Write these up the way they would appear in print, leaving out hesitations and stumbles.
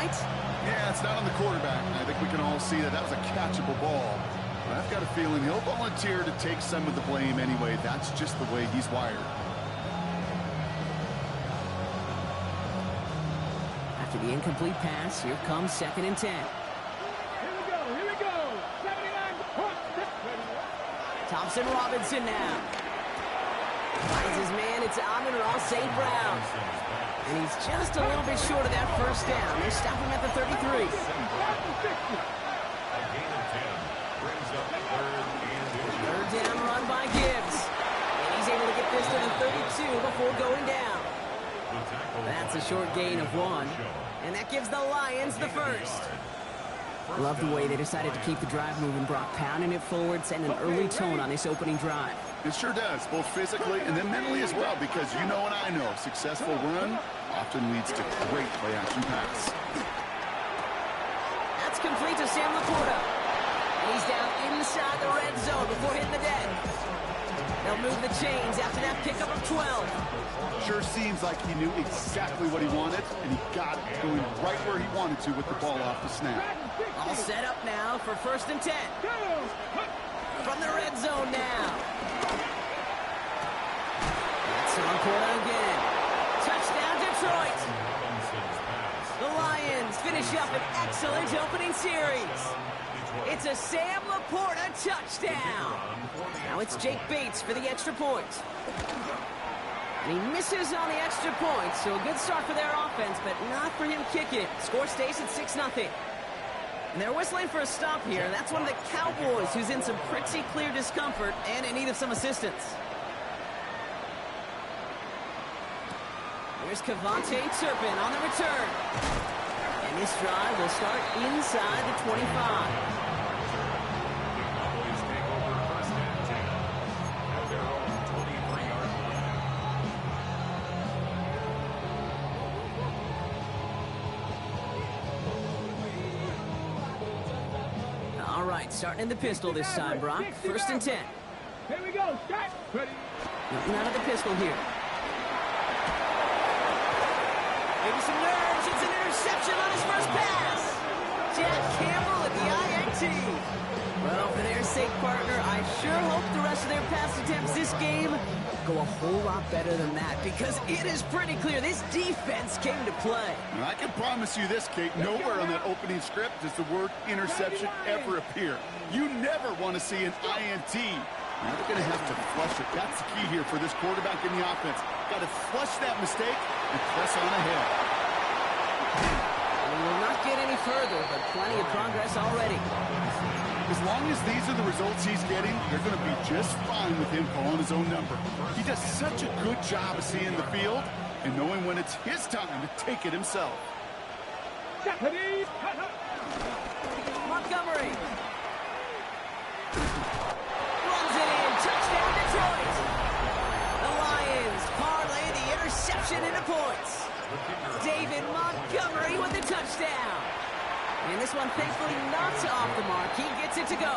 right? Yeah, it's not on the quarterback. I think we can all see that that was a catchable ball. But I've got a feeling he'll volunteer to take some of the blame anyway. That's just the way he's wired. After the incomplete pass, here comes 2nd and 10. Here we go. 79 Thompson Robinson now. Finds his man, it's Amon-Ra St. Brown. And he's just a little bit short of that first down. They stop him at the 33. Third down run by Gibbs. And he's able to get this to the 32 before going down. That's a short gain of 1. And that gives the Lions the first. Love the way they decided to keep the drive moving, Brock, pounding it forward, setting an early tone on this opening drive. It sure does, both physically and then mentally as well, because you know and I know, successful run often leads to great play-action pass. That's complete to Sam Laporta. And he's down inside the red zone before hitting the deck. They'll move the chains after that pickup of 12. Sure seems like he knew exactly what he wanted, and he got it going right where he wanted to with the ball off the snap. All set up now for 1st and 10. From the red zone now. That's Laporta again. Touchdown, Detroit. The Lions finish up an excellent opening series. It's a Sam Laporta touchdown. Now it's Jake Bates for the extra point. And he misses on the extra point, so a good start for their offense, but not for him kicking. Score stays at 6-0. And they're whistling for a stop here. That's one of the Cowboys who's in some pretty clear discomfort and in need of some assistance. Here's Kavontae Turpin on the return. And this drive will start inside the 25. All right, starting in the pistol this time, Brock. 1st and 10. Here we go. Start. Ready. Nothing out of the pistol here. Maybe some nerves. It's an interception on his first pass. Jack Campbell at the INT. Well, for their sake, partner, I sure hope the rest of their pass attempts this game go a whole lot better than that, because it is pretty clear this defense came to play. Now, I can promise you this, Kate, nowhere on that opening script does the word interception ever appear. You never want to see an INT. Now they're going to have to flush it. That's the key here for this quarterback in the offense. Got to flush that mistake and press on ahead. We will not get any further, but plenty of progress already. As long as these are the results he's getting, they're going to be just fine with him calling his own number. He does such a good job of seeing the field and knowing when it's his time to take it himself. Montgomery. Runs it in. Touchdown, Detroit. The Lions parlay the interception into points. David Montgomery with the touchdown. And this one, thankfully, not off the mark. He gets it to go.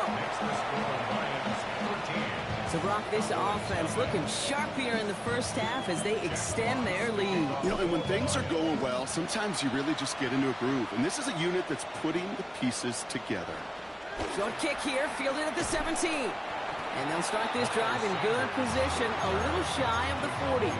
So, Brock, this offense looking sharp here in the first half as they extend their lead. You know, and when things are going well, sometimes you really just get into a groove. And this is a unit that's putting the pieces together. Short kick here, fielded at the 17. And they'll start this drive in good position, a little shy of the 40.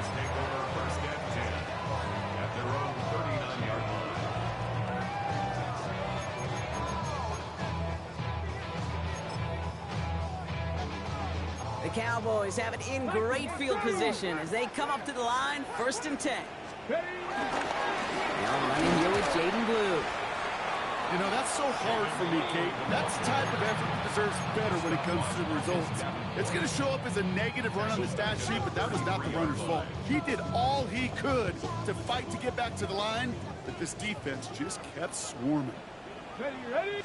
The Cowboys have it in great field position as they come up to the line, 1st and 10. Now running here with Jaden Blue. You know, that's so hard for me, Kate. That's the type of effort that deserves better when it comes to the results. It's going to show up as a negative run on the stat sheet, but that was not the runner's fault. He did all he could to fight to get back to the line, but this defense just kept swarming. Ready.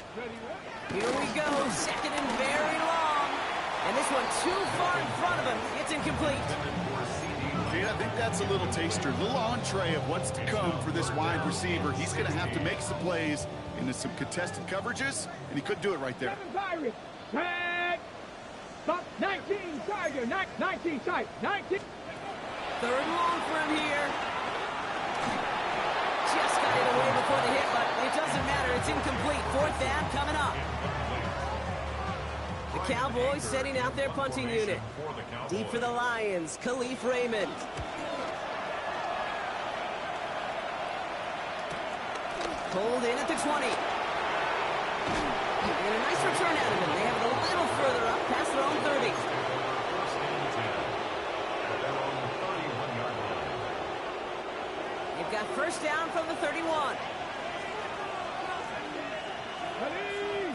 Here we go, 2nd and very long. And this one too far in front of him. It's incomplete. Kate, I think that's a little taster, a little entree of what's to come for this wide receiver. He's going to have to make some plays into some contested coverages, and he couldn't do it right there. 19, Tiger, 19, tight, 19. 3rd and long for him here. Just got it away before the hit, but it It's incomplete. Fourth down coming up. The Cowboys setting out their punting unit. Deep for the Lions, Khalif Raymond. Pulled in at the 20. And a nice return out of him. They have it a little further up past their own 30. They've got first down from the 31. Ready?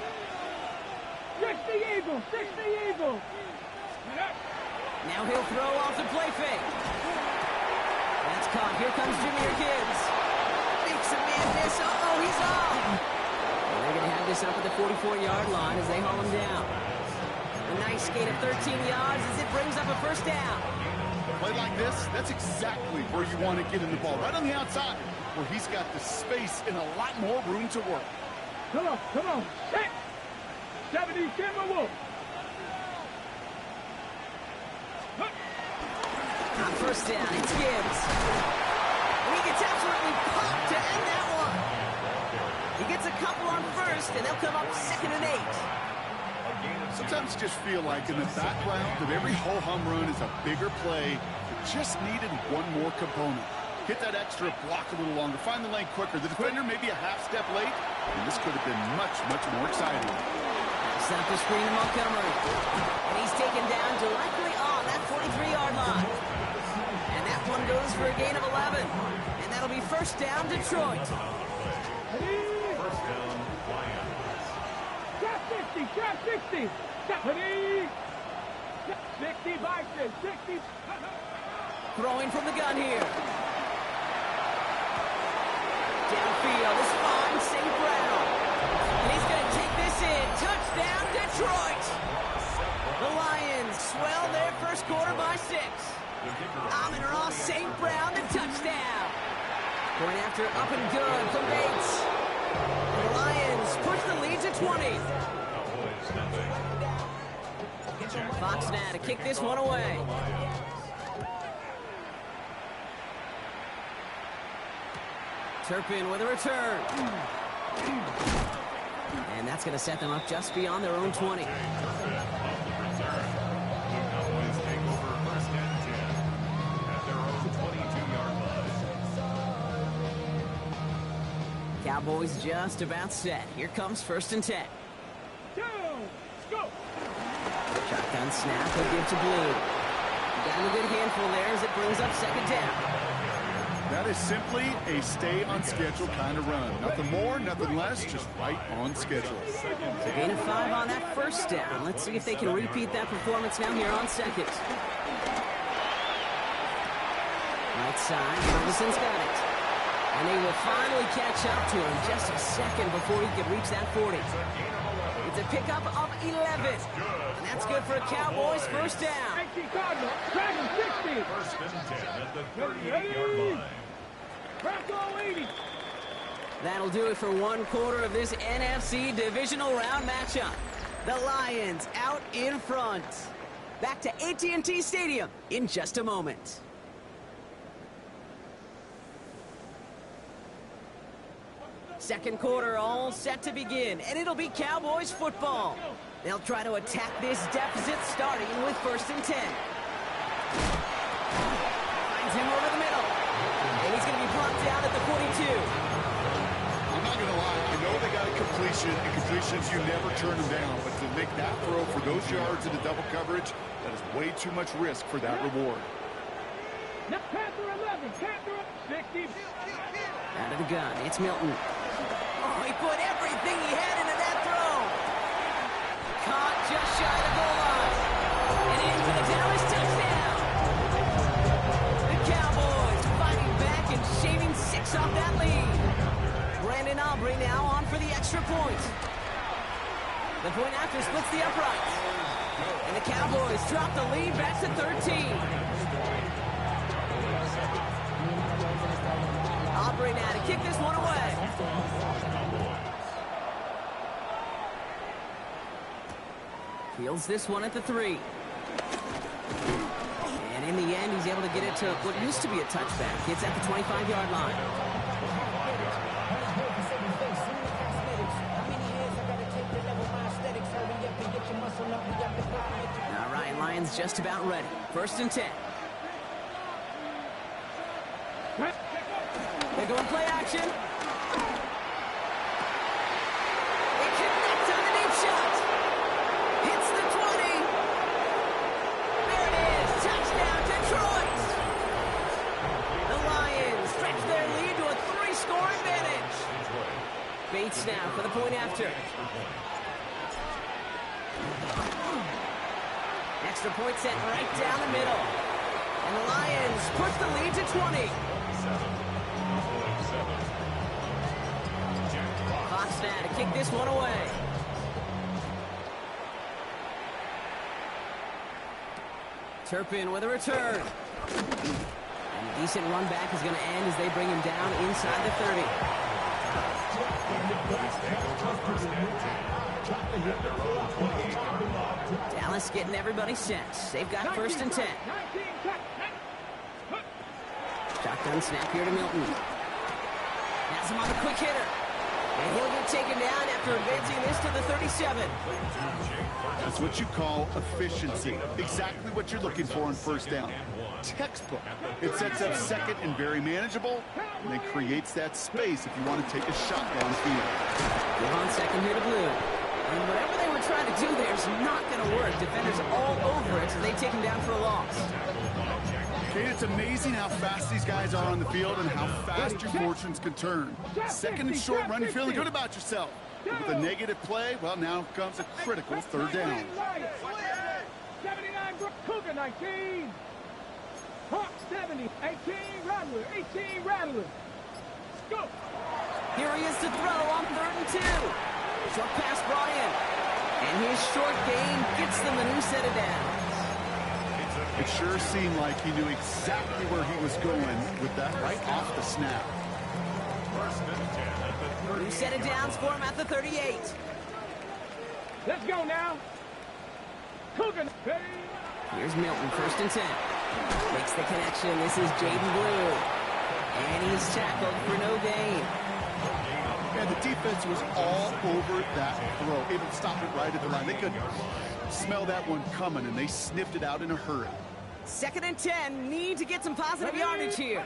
60 Eagles, 60 Eagles. Now he'll throw off the play fake. That's caught. Here comes Jahmyr Gibbs. Makes a man miss. Uh-oh, he's off. And they're going to have this up at the 44-yard line as they haul him down. A nice gain of 13 yards as it brings up a first down. A play like this, that's exactly where you want to get in the ball. Right on the outside, where he's got the space and a lot more room to work. Come on, set. 70 Timberwolves. On first down, it's Gibbs. And he gets absolutely popped to end that one. He gets a couple on first, and they'll come up 2nd and 8. Sometimes you just feel like in the background of every ho-hum run is a bigger play that just needed one more component. Hit that extra block a little longer, find the lane quicker. The defender may be a half step late, and this could have been much, much more exciting. Set up the screen to Montgomery. And he's taken down directly on that 43-yard line. And that one goes for a gain of 11. And that'll be first down, Detroit. First down, Lions. Trap 60, trap 60. Ready? 60 Vikings, 60. Throwing from the gun here. Downfield is fine, St. Brown. And he's going to take this in. Touchdown, Detroit. The Lions swell their first quarter by 6. Amon-Ra St. Brown, the touchdown. Going after up and good from Bates. The Lions push the lead to 20. Fox now to kick this one away. Turpin with a return. And that's going to set them up just beyond their own 20. Cowboys just about set. Here comes 1st and 10. Go. Shotgun snap, he'll give to Blue. Got him a good handful there as it brings up 2nd down. That is simply a stay-on-schedule kind of run. Nothing more, nothing less, just right on schedule. So gain of 5 on that first down. Let's see if they can repeat that performance now here on 2nd. Right side, Ferguson's got it. And they will finally catch up to him just a second before he could reach that 40. It's a pickup of 11. And that's good for a Cowboys first down. 60 Cardinals, Dragon 60. First and 10 at the 38-yard line. Bronco 80. That'll do it for one quarter of this NFC divisional round matchup. The Lions out in front. Back to AT&T Stadium in just a moment. Second quarter all set to begin, and it'll be Cowboys football. They'll try to attack this deficit starting with 1st and 10. Finds him over the middle. And he's going to be brought down at the 42. I'm not going to lie. I know they got a completion, and completions, you never turn them down. But to make that throw for those yards into double coverage, that is way too much risk for that reward. Now Panther 11, Panther 60. Out of the gun, it's Milton. Oh, he put everything he had into that throw. Caught just shy of the goal line. And in for the Dallas touchdown. The Cowboys fighting back and shaving 6 off that lead. Brandon Aubrey now on for the extra point. The point after splits the uprights. And the Cowboys drop the lead back to 13. Aubrey now to kick this one away. Fields this one at the 3. And in the end, he's able to get it to what used to be a touchback. It's at the 25-yard line. Lions just about ready. 1st and 10. They're going play action. They connect on the deep shot. Hits the 20. There it is. Touchdown, Detroit. The Lions stretch their lead to a 3-score advantage. Bates now for the point after. Extra point set right down the middle. And the Lions push the lead to 20. Fox now to kick this one away. Turpin with a return. And a decent run back is going to end as they bring him down inside the 30. Dallas getting everybody set. They've got 1st and 10. Shotgun snap here to Milton. Has him on the quick hitter. And he'll get taken down after advancing this to the 37. That's what you call efficiency. Exactly what you're looking for on 1st down. Textbook. It sets up 2nd and very manageable, and then creates that space if you want to take a shot downfield. Give on 2nd here to Blue. And whatever they were trying to do there is not going to work. Defenders all over it, so they take him down for a loss. Kate, it's amazing how fast these guys are on the field and how fast your fortunes can turn. 2nd and short run, you're feeling good about yourself. But with a negative play, well, now comes a critical 3rd down. 79, Cougar 19. Hawk 70, 18, Rattler, 18, Rattler. Go. Here he is to throw on 3rd and 2. Short pass brought in. And his short gain gets them a new set of downs. It sure seemed like he knew exactly where he was going with that right off the snap. New set of downs for him at the 38. Let's go now. Cougar. Here's Milton, 1st and 10. Makes the connection. This is Jaden Blue. And he's tackled for no gain. And the defense was all over that throw, able to stop it right at the line. They could smell that one coming, and they sniffed it out in a hurry. 2nd and 10. Need to get some positive yardage here.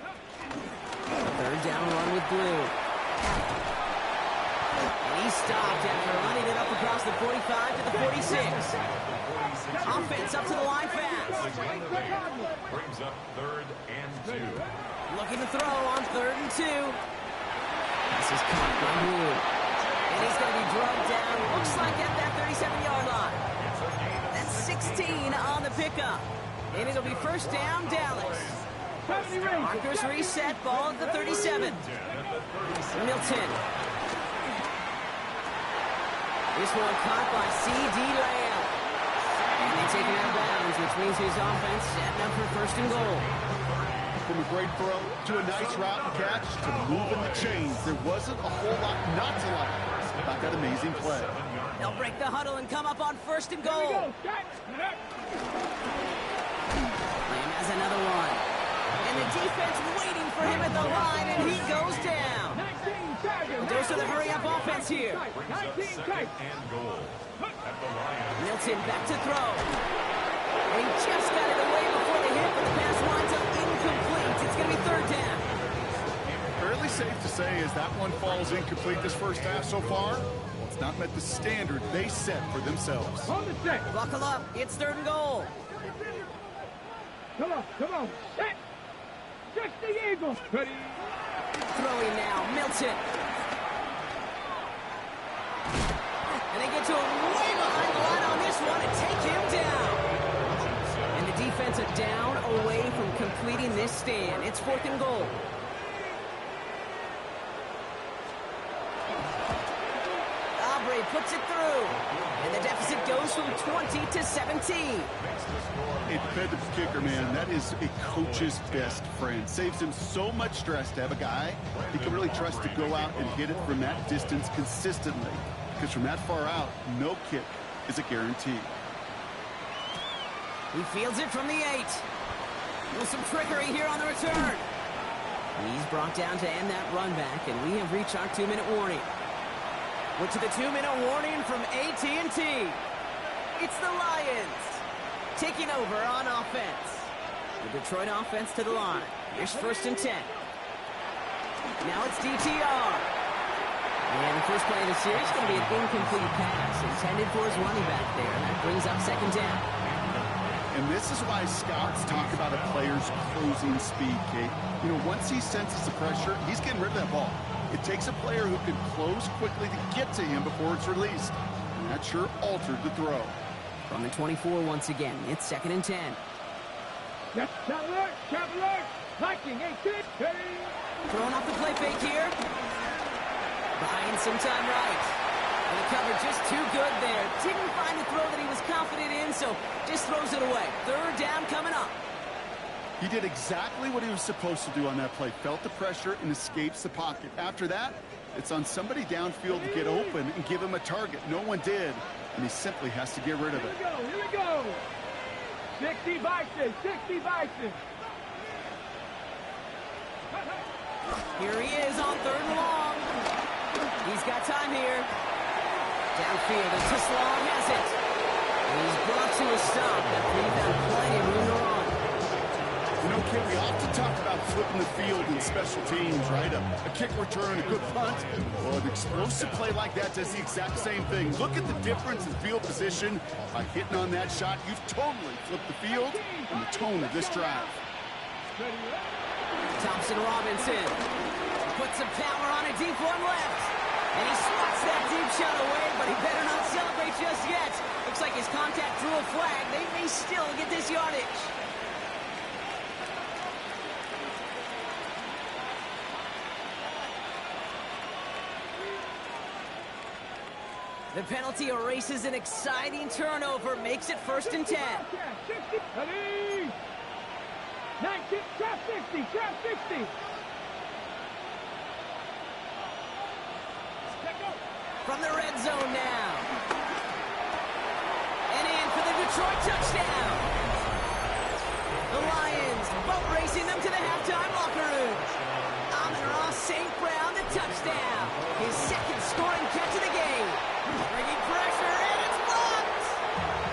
3rd down run with Blue. And he stopped after running it up across the 45 to the 46. Offense up to the line fast. Brings up 3rd and 2. Looking to throw on 3rd and 2. This is caught by Blue. And he's going to be drugged down, looks like at that 37-yard line. That's 16 on the pickup. And it'll be 1st down, Dallas. Markers reset, ball at the 37. Milton. This one caught by C.D. Lamb. And they take him out of bounds, which means his offense setting up for 1st and goal. From a great throw to a nice route and catch to moving the chains, there wasn't a whole lot not to like about that amazing play. They'll break the huddle and come up on 1st and goal. Lamb has another one. And the defense waiting for him at the line, and he goes down. Goes to the hurry-up offense here. Milton back to throw. And he just got it away before the hit, but the pass winds up incomplete. It's going to be 3rd down. Fairly safe to say as that one falls incomplete this 1st half so far, well, it's not met the standard they set for themselves. Buckle up. It's 3rd and goal. Come on. Set. Just the Eagles. Ready. Throwing now, Milton. And they get to him way behind the line on this one and take him down. And the defense are down away from completing this stand. It's 4th and goal. Aubrey puts it through. And the deficit goes from 20 to 17. A defensive kicker, man, that is a coach's best friend. Saves him so much stress to have a guy he can really trust to go out and hit it from that distance consistently. Because from that far out, no kick is a guarantee. He fields it from the 8. With some trickery here on the return. He's brought down to end that run back, and we have reached our 2-minute warning. We're to the 2-minute warning from AT&T. It's the Lions. taking over on offense. The Detroit offense to the line. Here's 1st and 10. Now it's DTR. And the first play of the series is going to be an incomplete pass intended for his running back there. And that brings up 2nd down. And this is why scouts talk about a player's closing speed, Kate. You know, once he senses the pressure, he's getting rid of that ball. It takes a player who can close quickly to get to him before it's released. And that sure altered the throw. From the 24 once again, it's 2nd and 10. Traveler, hiking, 18. Throwing off the play fake here. Buying some time right. And the cover just too good there. Didn't find the throw that he was confident in, so just throws it away. 3rd down coming up. He did exactly what he was supposed to do on that play. Felt the pressure and escapes the pocket. After that, it's on somebody downfield to get open and give him a target. No one did, and he simply has to get rid of it. Here we go. 60 Bison, 60 Bison. Here he is on 3rd and long. He's got time here. Downfield, and Tislam has it. And he's brought to a stop. That leaves out plenty of room to run. You know, Kid, we often talk about flipping the field in special teams, right? A kick return, a good punt. Well, an explosive play like that does the exact same thing. Look at the difference in field position. By hitting on that shot, you've totally flipped the field and the tone of this drive. Thompson Robinson puts some power on a deep one left. And he swats that deep shot away, but he better not celebrate just yet. Looks like his contact threw a flag. They may still get this yardage. The penalty erases an exciting turnover, makes it 1st and 10. 19, trap 60, trap 60. From the red zone now. And in for the Detroit touchdown. The Lions boat racing them to the halftime locker room. Amon-Ra St. Brown, the touchdown. His 2nd scoring catch of the game. Bringing pressure, and it's blocked.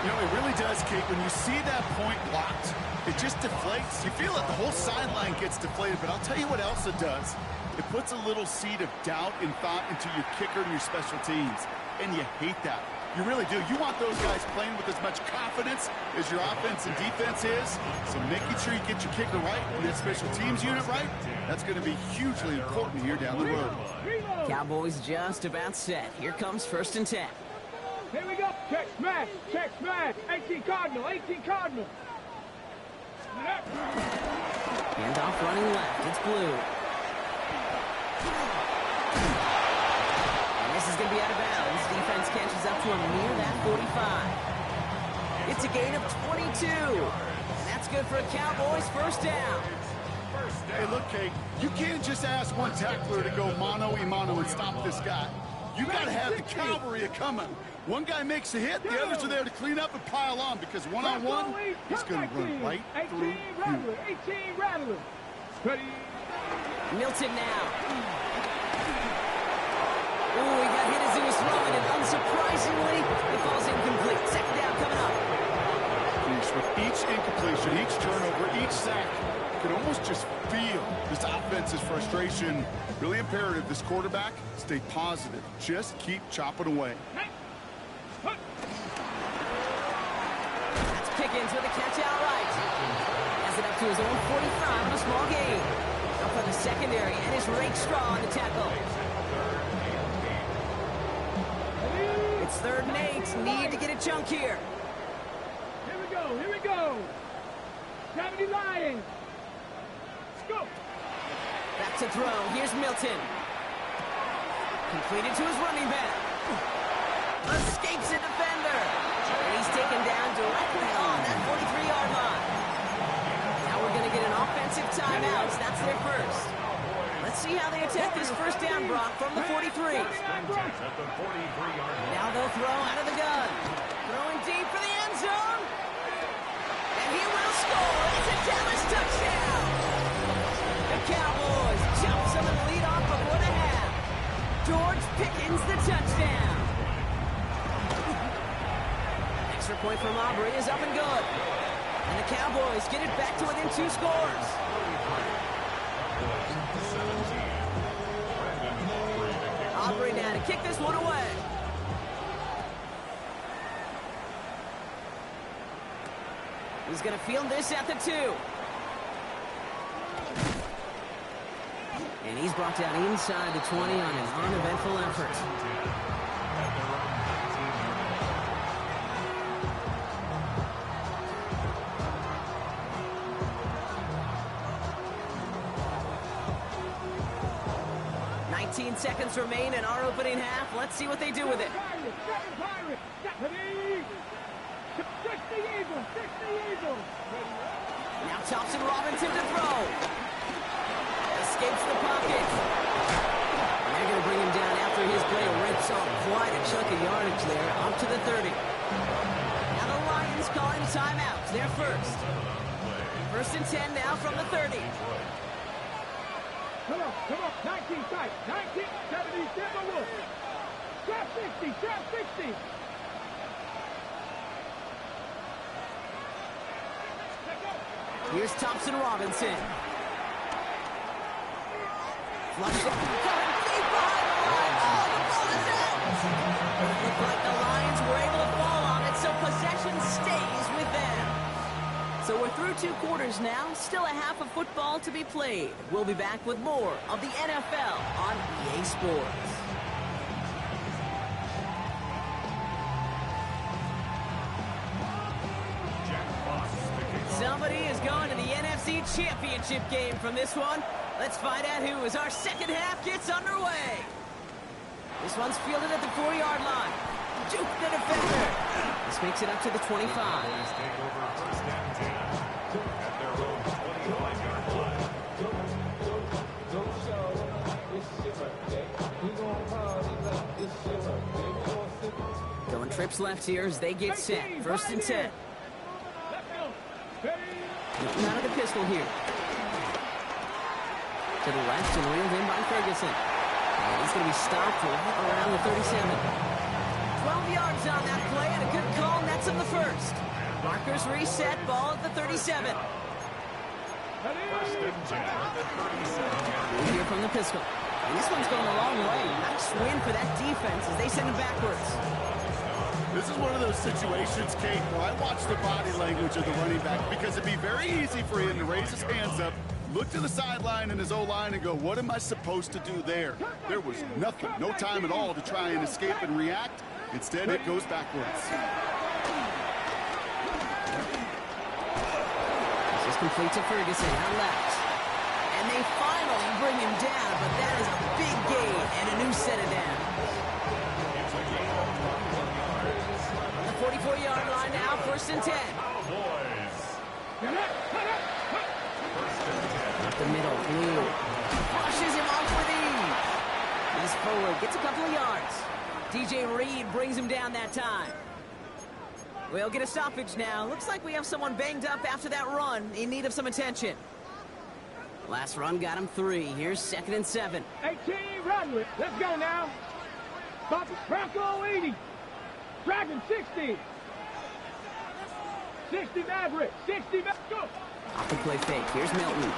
You know, it really does, Kate. When you see that point blocked, it just deflates. You feel like the whole sideline gets deflated, but I'll tell you what else it does. It puts a little seed of doubt and thought into your kicker and your special teams, and you hate that. You really do. You want those guys playing with as much confidence as your offense and defense is, so making sure you get your kicker right and that special teams unit right, that's going to be hugely important here down the road. Cowboys just about set. Here comes 1st and 10. Here we go. Check smash, 18 Cardinal, 18 Cardinal. Handoff running left. It's blue. And this is going to be out of bounds. Defense catches up to him near that 45. It's a gain of 22. And that's good for a Cowboys 1st down. Hey, look, Kate, you can't just ask one tackler to go mano-a-mano and stop this guy. You got to have the cavalry coming. One guy makes a hit, the others are there to clean up and pile on, because one-on-one, he's going to run right through you. 18 Rattler. Milton now. Ooh, he got hit as he was throwing it. Unsurprisingly, it falls incomplete. 2nd down coming up. With each incompletion, each turnover, each sack, you can almost just feel this offense's frustration. Really imperative, this quarterback, stay positive. Just keep chopping away. That's Pickens with a catch outright. Has it up to his own 45 on a small gain. Up for the secondary, and it's Rakestraw on the tackle. It's 3rd and 8. Need to get a chunk here. Here we go. 70 Lions. Let's go. Back to throw. Here's Milton. Completed to his running back. Escapes a defender. And he's taken down directly on that 43-yard line. Now we're going to get an offensive timeout. That's their first. Let's see how they attack this 1st down, Brock, from the 43. Now they'll throw out of the gun. Throwing deep for the end zone. And he will score. It's a Dallas touchdown. The Cowboys jump some of the lead off before the half. George Pickens the touchdown. Next Extra point from Aubrey is up and good. And the Cowboys get it back to within 2 scores. Aubrey now to kick this one away. He's going to field this at the 2. And he's brought down inside the 20 on an uneventful effort. Seconds remain in our opening half. Let's see what they do with it. Now Thompson Robinson to throw. Escapes the pocket. And they're going to bring him down after his play rips off quite a chunk of yardage there, up to the 30. Now the Lions calling timeouts. They're first. First and 10 now from the 30. Come on, 19 tight, 19, 77 Wolf. Trap 60, trap 60. Here's Thompson Robinson. Flush it. Coming deep behind the line. Oh, the ball is out. Looked like the Lions were able to fall on it, so possession stays with them. So we're through 2 quarters now. Still a half of football to be played. We'll be back with more of the NFL on EA Sports. Somebody is going to the NFC Championship game from this one. Let's find out who as our second half gets underway. This one's fielded at the 4-yard line. Juke the defender. This makes it up to the 25. Going trips left here as they get set. First and 10. Looking out of the pistol here. To the left and reeled in by Ferguson. And he's going to be stopped around the 37. 12 yards on that play and a good call. Nets him the first. Markers reset. Ball at the 37. We'll hear from the pistol. And this one's going a long way. Nice win for that defense as they send him backwards. This is one of those situations, Kate, where I watch the body language of the running back because it'd be very easy for him to raise his hands up, look to the sideline and his O-line and go, what am I supposed to do there? There was nothing, no time at all to try and escape and react. Instead, it goes backwards. This is complete to Ferguson out left. And they finally bring him down, but that is a big gain and a new set of downs. 44-yard line now, first and 10. Up the middle, Blue. Pushes him off with ease. He's forward, gets a couple of yards. DJ Reed brings him down that time. We'll get a stoppage now. Looks like we have someone banged up after that run, in need of some attention. Last run got him 3. Here's second and 7. 18, run with. Let's go now. Bronco 80. Dragon 60. 60 Maverick. 60 Maverick. Go. Off the play fake. Here's Milton.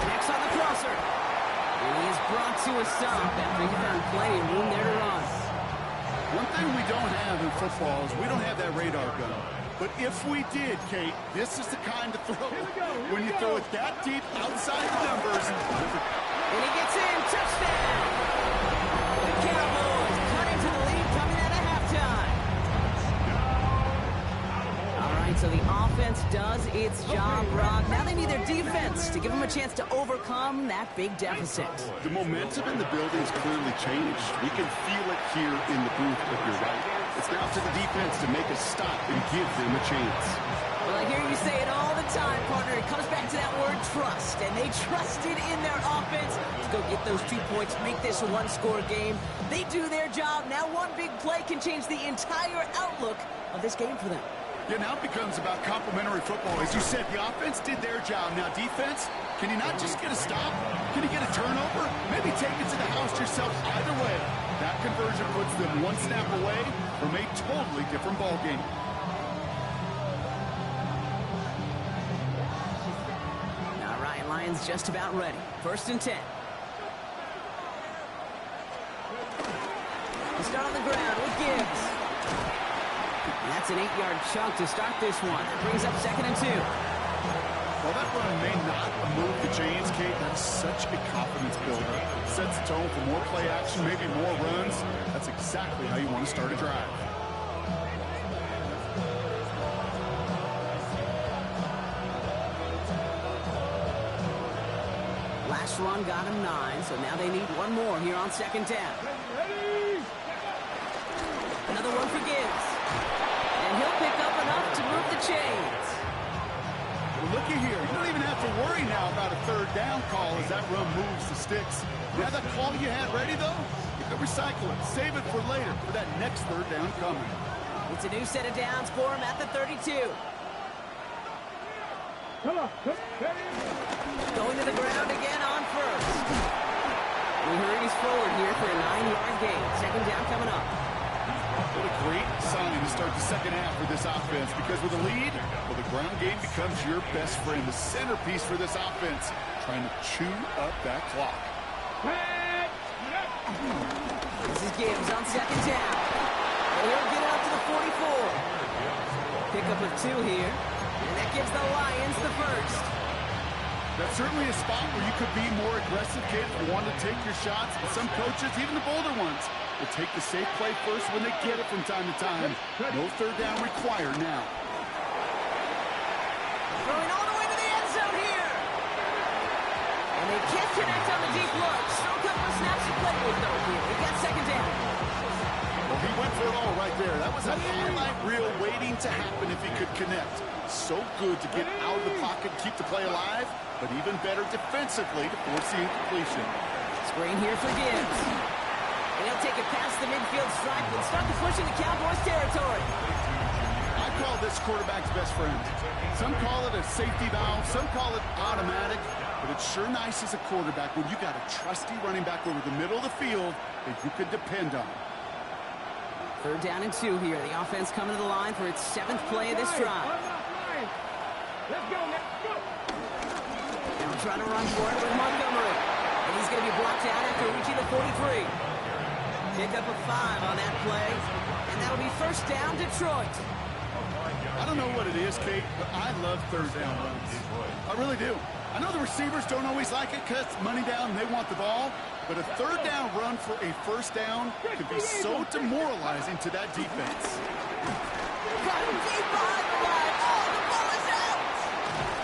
Next on the crosser. And he is brought to a stop after he found plenty of room there to run. One thing we don't have in football is we don't have that radar gun. But if we did, Kate, this is the kind of throw when you throw it that deep outside the numbers. And he gets in. Touchdown. The Cowboys cut into the lead coming out of halftime. All right, so the offense does its job, Rob. Now they need their defense to give them a chance to overcome that big deficit. The momentum in the building has clearly changed. We can feel it here in the booth, but you're right. It's now to the defense to make a stop and give them a chance. Well, I hear you say it all the time, partner. It comes back to that word trust, and they trusted in their offense to go get those 2 points, make this a one-score game. They do their job. Now one big play can change the entire outlook of this game for them. Yeah, now it becomes about complementary football. As you said, the offense did their job. Now defense, can you not just get a stop? Can you get a turnover? Maybe take it to the house yourself. Either way, that conversion puts them one snap away from a totally different ball game. All right, Lions just about ready. 1st and 10. They start on the ground with Gibbs. And that's an 8-yard chunk to start this one. That brings up 2nd and 2. Well, that run may not move the chains, Kate. That's such a confidence builder. Sets the tone for more play action, maybe more runs. That's exactly how you want to start a drive. Last run got him 9, so now they need one more here on 2nd down. Another one for Gibbs. And he'll pick up enough to move the chains. Well, looky here. You don't even have to worry now about a 3rd down call as that run moves the sticks. You have that call you had ready, though? You can recycle it. Save it for later for that next 3rd down coming. It's a new set of downs for him at the 32. Going to the ground again on 1st. He hurries forward here for a 9-yard gain. 2nd down coming up. What a great sign to start the 2nd half for this offense, because with a lead, well, the ground game becomes your best friend, the centerpiece for this offense, trying to chew up that clock. This is Gibbs on 2nd down. And he'll get it up to the 44. Pickup of 2 here, and that gives the Lions the 1st. That's certainly a spot where you could be more aggressive, kid, if you want to take your shots. And some coaches, even the bolder ones, will take the safe play first when they get it from time to time. No 3rd down required now. Throwing all the way to the end zone here. And they can't connect on the deep look. Still a couple of snaps to play with, though, here. They got 2nd down. Well, he went for it all right there. That was a highlight reel waiting to happen if he could connect. So good to get out of the pocket, keep the play alive, but even better defensively to force the incompletion. Screen here for Gibbs. And he'll take it past the midfield stripe and start to push into Cowboys territory. I call this quarterback's best friend. Some call it a safety valve, some call it automatic, but it's sure nice as a quarterback when you got a trusty running back over the middle of the field that you can depend on. 3rd down and 2 here. The offense coming to the line for its 7th play of this drive. Let's go, man. Go. Now trying to run for it with Montgomery. And he's going to be blocked out after reaching the 43. Pick up a 5 on that play. And that'll be 1st down, Detroit. I don't know what it is, Kate, but I love 3rd down runs. I really do. I know the receivers don't always like it because it's money down and they want the ball, but a 3rd down run for a 1st down can be so demoralizing to that defense. Got him deep behind the line. Oh, the ball is out.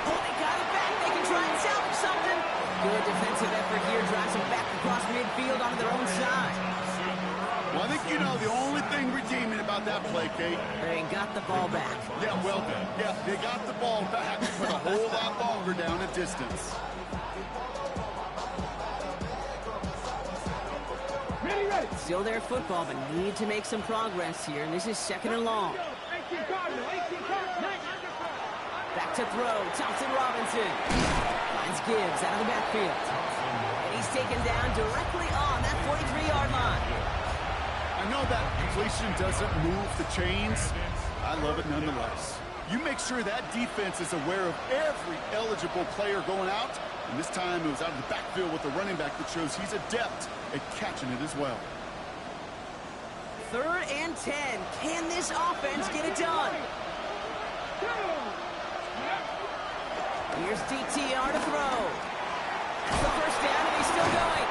Oh, they got it back. They can try and salvage something. Good defensive effort here. Drives them back across midfield onto their own side. Well, I think you know the only thing redeeming about that play, Kate. They got the ball back. Yeah, well, yeah, they got the ball back, but a whole lot longer down a distance. Ready. Still their football, but need to make some progress here. And this is 2nd and long. 18 Cardinal, 18 Cardinal. Back to throw. Thompson Robinson. Finds Gibbs out of the backfield. And he's taken down directly on that 43-yard line. I know that completion doesn't move the chains. I love it nonetheless. You make sure that defense is aware of every eligible player going out. And this time it was out of the backfield with the running back that shows he's adept at catching it as well. 3rd and 10. Can this offense get it done? Here's DTR to throw. That's the 1st down, and he's still going.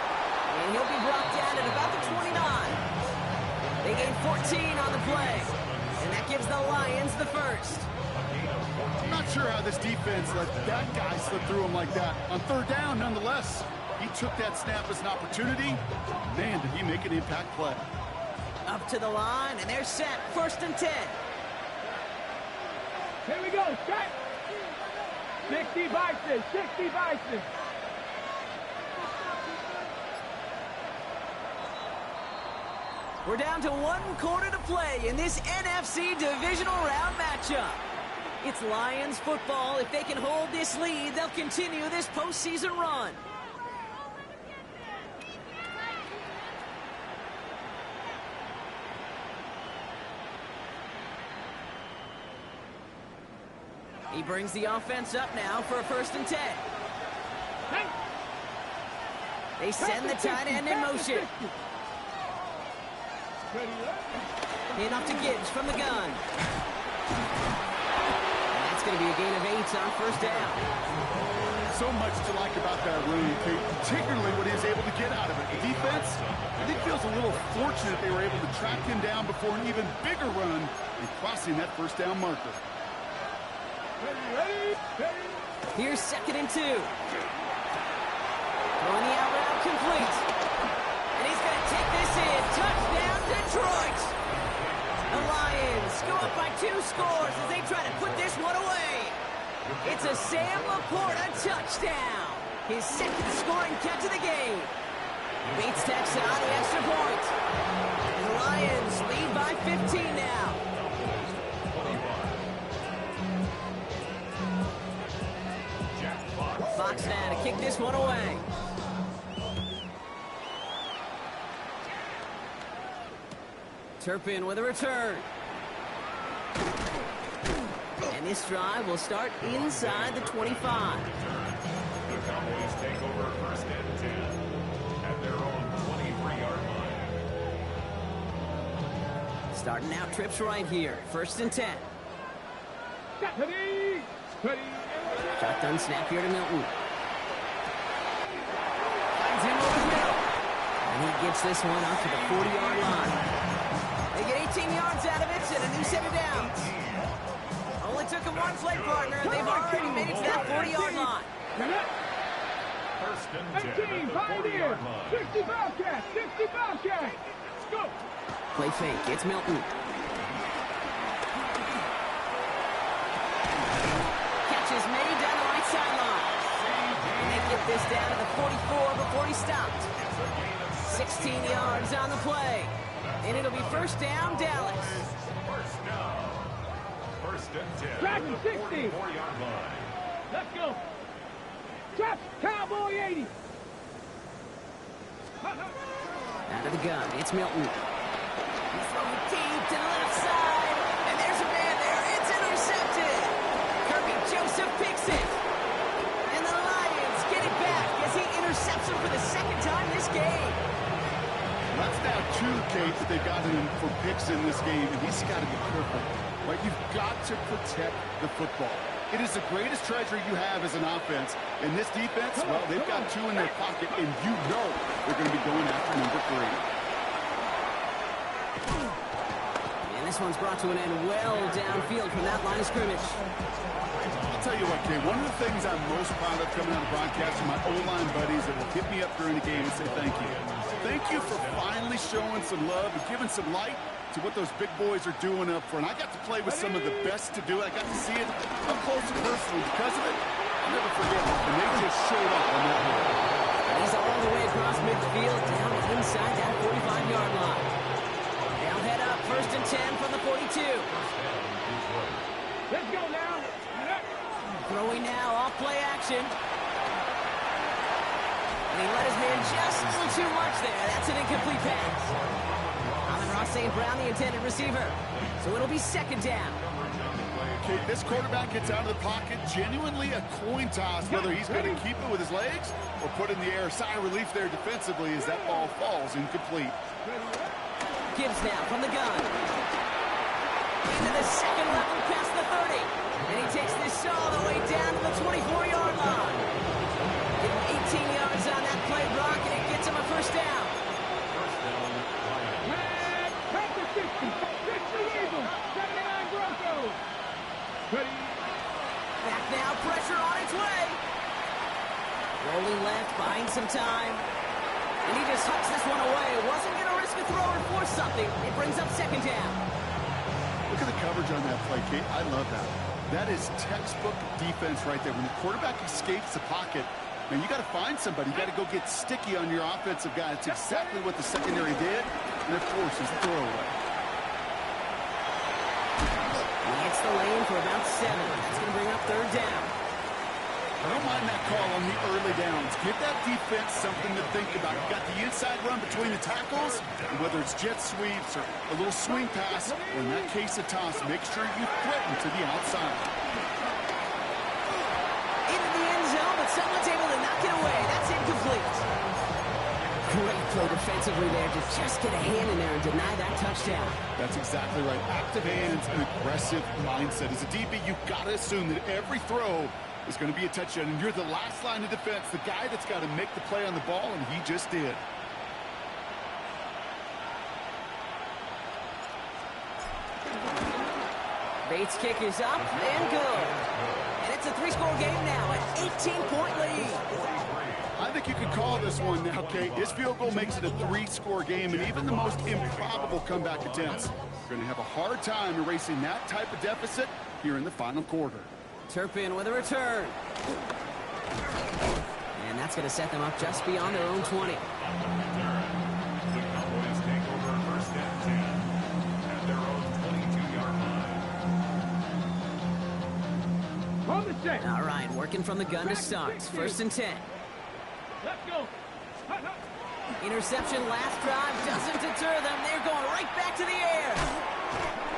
And he'll be brought down at about the 29. They gain 14 on the play. And that gives the Lions the 1st. I'm not sure how this defense let that guy slip through him like that. On 3rd down, nonetheless, he took that snap as an opportunity. Man, did he make an impact play. Up to the line, and they're set. 1st and 10. Here we go, strike. 60 Bison, 60 Bison. We're down to 1 quarter to play in this NFC divisional round matchup. It's Lions football. If they can hold this lead, they'll continue this postseason run. He brings the offense up now for a 1st and 10. They send the tight end in motion. Hand off to Gibbs from the gun. And that's going to be a gain of 8 on 1st down. So much to like about that run, particularly what he was able to get out of it. The defense, I think, feels a little fortunate they were able to track him down before an even bigger run and crossing that 1st down marker. Here's 2nd and 2. Throwing the out route complete. And he's going to take this in. Touchdown, Detroit. The Lions go up by 2 scores as they try to put this one away. It's a Sam Laporta touchdown. His 2nd scoring catch of the game. Beats Texan on the extra point. And the Lions lead by 15 now. Fox now to kick this one away. Turpin with a return. And this drive will start inside the 25. The Cowboys take over 1st and 10 at their own 23-yard line. Starting out trips right here. 1st and 10. Shotgun snap here to Milton. Finds him over the middle. And he gets this one up to the 40-yard line. They get 18 yards out of it and a new set of downs. Only took him 1 play partner, and they've already made it to that 40-yard line. 1st and 10 18, at the 40-yard line. 60 Bobcats, 60 Bobcats. Let's go. Play fake. It's Milton. Catch is made down the right sideline. And they get this down to the 44 before he stopped. 16 yards on the play. And it'll be 1st down, Dallas. 1st down. 1st and 10 Dragon at the 60. 44-yard line. Let's go. Touch, Cowboy 80. Out of the gun. It's Milton. He's throwing deep to the left side. And there's a man there. It's intercepted. Kirby Joseph picks it. And the Lions get it back as he intercepts him for the 2nd time this game. That's now 2, Kate, that they've gotten him for picks in this game, and he's got to be careful. Right? You've got to protect the football. It is the greatest treasure you have as an offense. And this defense, well, they've got 2 in their pocket, and you know they're going to be going after number 3. And this one's brought to an end well downfield from that line of scrimmage. I'll tell you what, Kate, one of the things I'm most proud of coming out of broadcast are my O-line buddies that will hit me up during the game and say thank you. Thank you for finally showing some love and giving some light to what those big boys are doing up front. I got to play with some of the best to do it. I got to see it up close and personal. Because of it, I'll never forget it. And they just showed up on that one. He's all the way across midfield, down inside that 45-yard line. They'll head up 1st and 10 from the 42. Let's go now. Throwing now, off play action. And he let his man just a little too much there. That's an incomplete pass. Amon-Ra St. Brown, the intended receiver. So it'll be 2nd down. Okay, this quarterback gets out of the pocket, genuinely a coin toss, whether he's going to keep it with his legs or put in the air. Sigh of relief there defensively as that ball falls incomplete. Gibbs now from the gun. Into the 2nd level past the 30. And he takes this all the way down to the 24-yard line. Give him 18 yards on that play, Brock, and it gets him a 1st down. 1st down, Lions. Back to 60. 60 Eagles. 79 Broncos. Back now, pressure on its way. Rolling left, buying some time. And he just hucks this one away. Wasn't going to risk a throw or force something. It brings up 2nd down. Look at the coverage on that play, Kate. I love that. That is textbook defense right there. When the quarterback escapes the pocket, man, you got to find somebody. You got to go get sticky on your offensive guy. It's exactly what the secondary did. and it forces the throwaway. He hits the lane for about 7. That's going to bring up 3rd down. I don't mind that call on the early downs. Give that defense something to think about. You got the inside run between the tackles, and whether it's jet sweeps or a little swing pass, or in that case a toss, make sure you threaten to the outside. Into the end zone, but someone's able to knock it away. That's incomplete. Great play defensively there to just get a hand in there and deny that touchdown. That's exactly right. Active hands and aggressive mindset. As a DB, you've got to assume that every throw is going to be a touchdown, and you're the last line of defense, the guy that's got to make the play on the ball, and he just did. Bates' kick is up and good. And it's a 3-score game now, an 18-point lead. I think you could call this one now, Kate. This field goal makes it a 3-score game, and even the most improbable comeback attempts are going to have a hard time erasing that type of deficit here in the final quarter. Turpin with a return. And that's going to set them up just beyond their own 20. On the return, the Cowboys take over 1st and 10 at their own 22-yard line. On the set. All right, working from the gun to start. 1st and 10. Let's go. Interception last drive doesn't deter them. They're going right back to the air.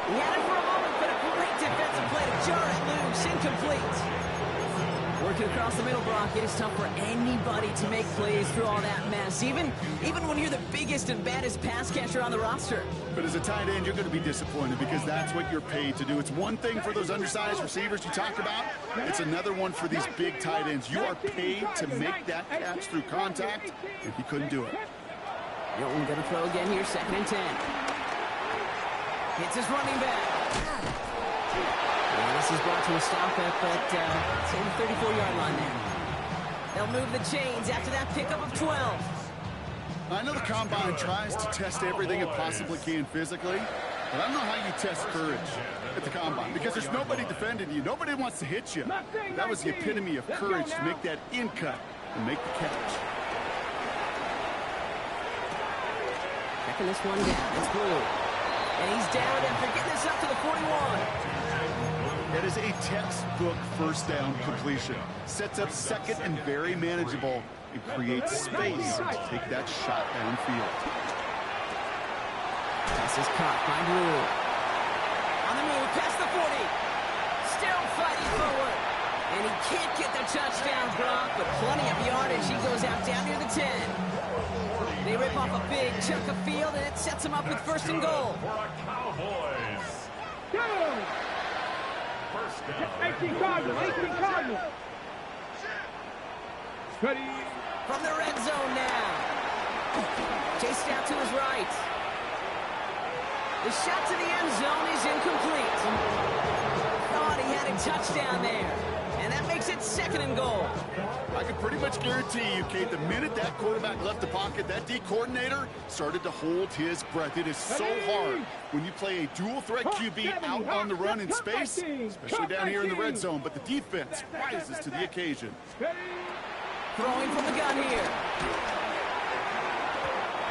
He had it for a moment, but a great defensive play to jar it loose. Incomplete. Working across the middle, Brock, it is tough for anybody to make plays through all that mess, even when you're the biggest and baddest pass catcher on the roster. But as a tight end, you're going to be disappointed because that's what you're paid to do. It's one thing for those undersized receivers you talked about. It's another one for these big tight ends. You are paid to make that catch through contact, and he couldn't do it. Hilton going to throw again here, 2nd and 10. Hits his running back. And this is brought to a stop at the 34-yard line there. They'll move the chains after that pickup of 12. I know the Combine tries to test everything it possibly can physically, but I don't know how you test courage at the Combine because there's nobody defending you. Nobody wants to hit you. That was the epitome of courage to make that in cut and make the catch. Checking this one down. It's Blue. And he's down after getting this up to the 41. That is a textbook 1st down completion. Sets up 2nd and very manageable and creates space to take that shot downfield. Pass is caught by Blue. On the move, past the 40. Still fighting forward. And he can't get the touchdown, Brock, but plenty of yardage. He goes out down near the 10. They rip off a big chunk of field, and it sets them up with 1st and goal. For a Cowboys. Go. 1st down. 18 Cardinals. 18 Cardinals. Ready. From the red zone now. Chased out to his right. The shot to the end zone is incomplete. Thought he had a touchdown there. And that makes it 2nd and goal. I can pretty much guarantee you, Kate, the minute that quarterback left the pocket, that D coordinator started to hold his breath. It is so hard when you play a dual-threat QB out on the run in space, especially down here in the red zone, but the defense rises to the occasion. Throwing from the gun here.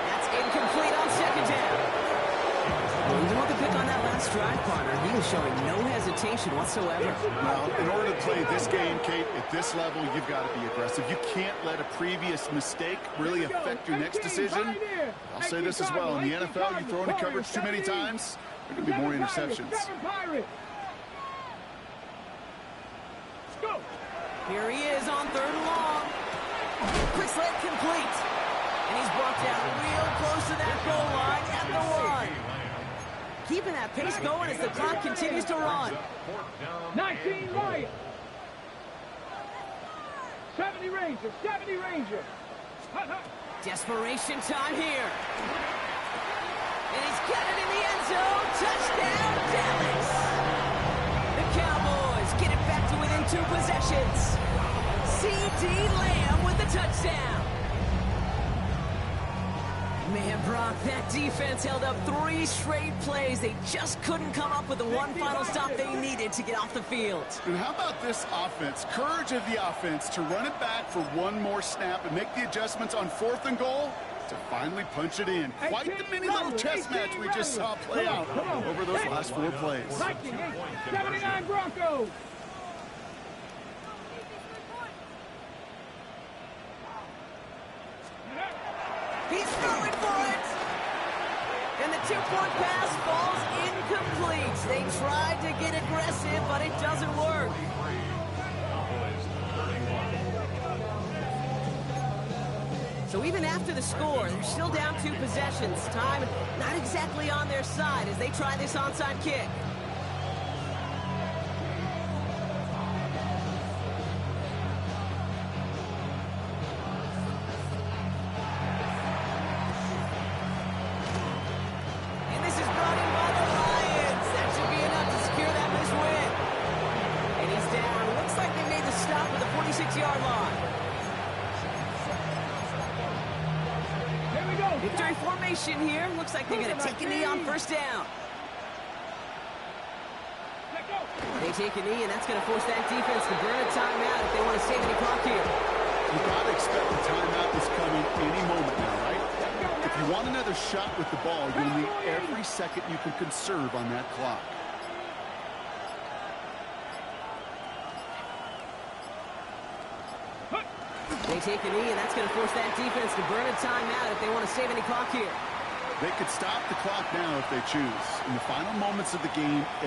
That's incomplete on 2nd down. Well, even with the pick on that last drive, partner, he was showing no hesitation whatsoever. Well, in order to play this game, Kate, at this level, you've got to be aggressive. You can't let a previous mistake really affect your next decision. I'll say this as well. In the NFL, you throw into coverage too many times, there are going to be more interceptions. Here he is on 3rd and long. Quick slant complete. And he's brought down real close to that goal line at the 1. Keeping that pace going as the clock continues to run. 19 right. 70 Ranger. 70 Ranger. Desperation time here. And he's got it in the end zone. Touchdown, Dallas. The Cowboys get it back to within 2 possessions. C.D. Lamb with the touchdown. Man, Brock, that defense held up 3 straight plays. They just couldn't come up with the one final stop they needed to get off the field. And how about this offense? Courage of the offense to run it back for one more snap and make the adjustments on 4th and goal to finally punch it in. Quite the mini little chess match we just saw play out over those last 4 plays. 79 Broncos. He's throwing for it. And the 2-point pass falls incomplete. They tried to get aggressive, but it doesn't work. So even after the score, they're still down 2 possessions. Time not exactly on their side as they try this onside kick. And this is brought in by the Lions. That should be enough to secure that missed win. And he's down. Looks like they made the stop at the 46-yard line. Victory formation here. Looks like they're going to take a knee on 1st down. They take a knee, and that's going to force that defense to burn a timeout if they want to save any clock here. You got to expect the timeout is coming any moment now, right? If you want another shot with the ball, you'll need every second you can conserve on that clock. They take a knee, and that's going to force that defense to burn a timeout if they want to save any clock here. They could stop the clock now if they choose. In the final moments of the game,